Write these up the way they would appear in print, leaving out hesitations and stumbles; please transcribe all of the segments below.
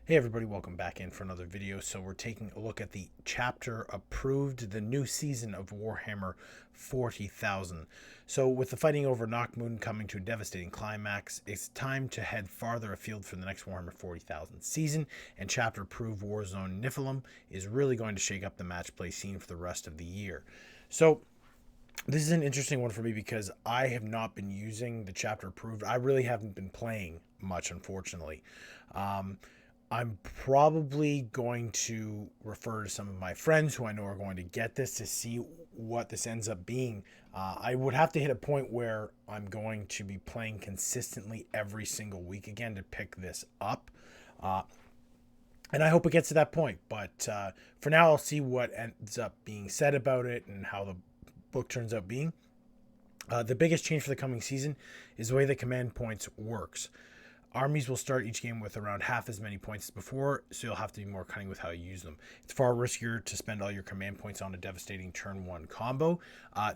Hey everybody, welcome back in for another video. So we're taking a look at the chapter approved, the new season of Warhammer 40,000. So with the fighting over Knockmoon coming to a devastating climax, it's time to head farther afield for the next Warhammer 40,000 season, and chapter approved Warzone Nephilim is really going to shake up the match play scene for the rest of the year. So this is an interesting one for me because I have not been using the chapter approved. I really haven't been playing much, unfortunately. I'm probably going to refer to some of my friends who I know are going to get this to see what this ends up being. I would have to hit a point where I'm going to be playing consistently every single week again to pick this up. And I hope it gets to that point. But for now, I'll see what ends up being said about it and how the book turns out being. The biggest change for the coming season is the way the command points works. Armies will start each game with around half as many points as before, so you'll have to be more cunning with how you use them. It's far riskier to spend all your command points on a devastating turn 1 combo.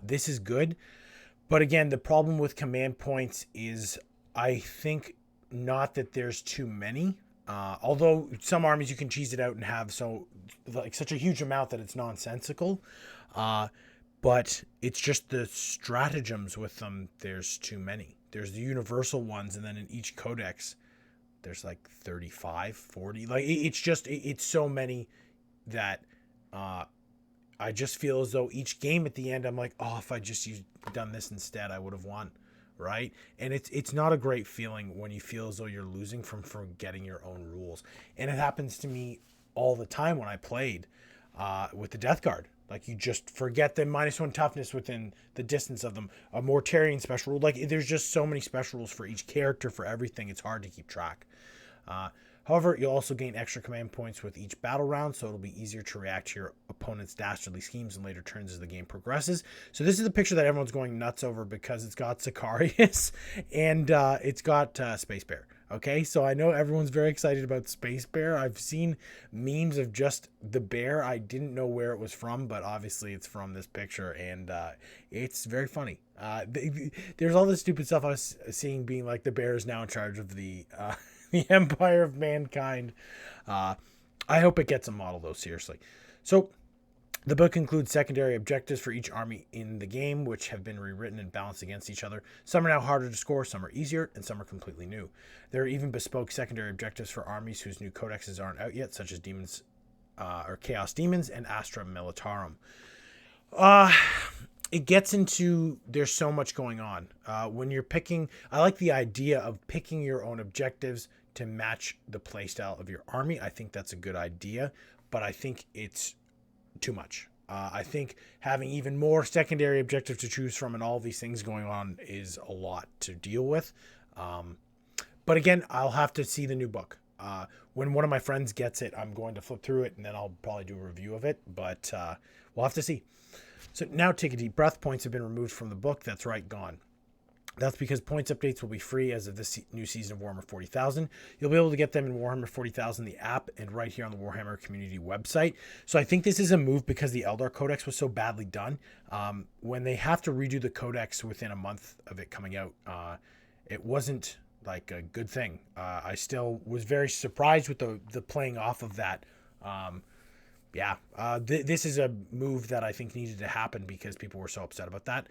This is good, but again, the problem with command points is I think not that there's too many. Although some armies you can cheese it out and have such a huge amount that it's nonsensical. But it's just the stratagems with them, there's too many. There's the universal ones, and then in each codex, there's like 35, 40. Like, it's so many that I just feel as though each game at the end, I'm like, oh, if I just done this instead, I would have won, right? And it's not a great feeling when you feel as though you're losing from forgetting your own rules. And it happens to me all the time when I played with the Death Guard. Like, you just forget the -1 toughness within the distance of them. A Mortarian special rule. Like, there's just so many special rules for each character, for everything. It's hard to keep track. However, you'll also gain extra command points with each battle round, so it'll be easier to react to your opponent's dastardly schemes in later turns as the game progresses. So this is the picture that everyone's going nuts over because it's got Sicarius and it's got Space Bear. Okay, so I know everyone's very excited about Space Bear. I've seen memes of just the bear. I didn't know where it was from, but obviously it's from this picture, and it's very funny. There's all this stupid stuff I was seeing being like the bear is now in charge of the the Empire of Mankind. I hope it gets a model, though, seriously. So the book includes secondary objectives for each army in the game, which have been rewritten and balanced against each other. Some are now harder to score, some are easier, and some are completely new. There are even bespoke secondary objectives for armies whose new codexes aren't out yet, such as Demons or Chaos Demons and Astra Militarum. It gets into, there's so much going on. When you're picking, I like the idea of picking your own objectives to match the playstyle of your army. I think that's a good idea, but I think it's too much. I think having even more secondary objectives to choose from and all these things going on is a lot to deal with. But again, I'll have to see the new book. When one of my friends gets it, I'm going to flip through it and then I'll probably do a review of it, but we'll have to see. So now take a deep breath. Points have been removed from the book. That's right, gone. That's because points updates will be free as of this new season of Warhammer 40,000. You'll be able to get them in Warhammer 40,000, the app, and right here on the Warhammer community website. So I think this is a move because the Eldar Codex was so badly done. When they have to redo the Codex within a month of it coming out, it wasn't like a good thing. I still was very surprised with the playing off of that. This is a move that I think needed to happen because people were so upset about that.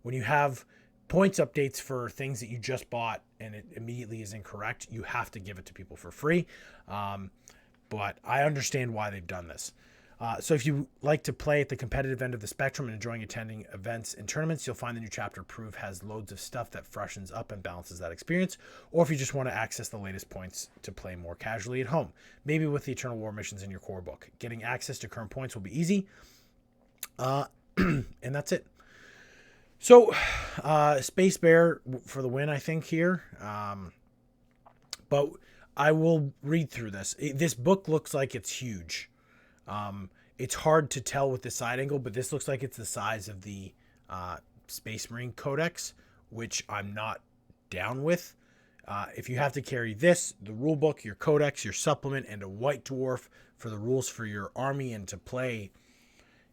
When you have points updates for things that you just bought and it immediately is incorrect, you have to give it to people for free. But I understand why they've done this. So if you like to play at the competitive end of the spectrum and enjoying attending events and tournaments, you'll find the new chapter proof has loads of stuff that freshens up and balances that experience. Or if you just want to access the latest points to play more casually at home, maybe with the Eternal War missions in your core book. Getting access to current points will be easy. And that's it. So, Space Bear for the win, I think, here. But I will read through this. This book looks like it's huge. It's hard to tell with the side angle, but this looks like it's the size of the Space Marine Codex, which I'm not down with. If you have to carry this, the rule book, your codex, your supplement, and a white dwarf for the rules for your army and to play,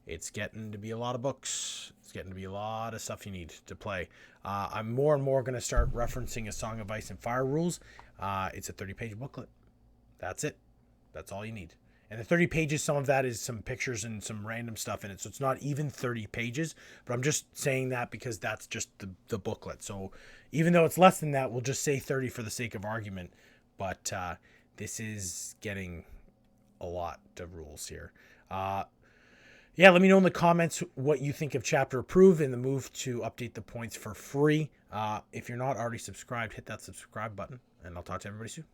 it's getting to be a lot of books. It's getting to be a lot of stuff you need to play. I'm more and more going to start referencing A Song of Ice and Fire rules. It's a 30-page booklet. That's it. That's all you need. And the 30 pages, some of that is some pictures and some random stuff in it. So it's not even 30 pages, but I'm just saying that because that's just the booklet. So even though it's less than that, we'll just say 30 for the sake of argument. But this is getting a lot of rules here. Yeah, let me know in the comments what you think of Chapter Approved and the move to update the points for free. If you're not already subscribed, hit that subscribe button, and I'll talk to everybody soon.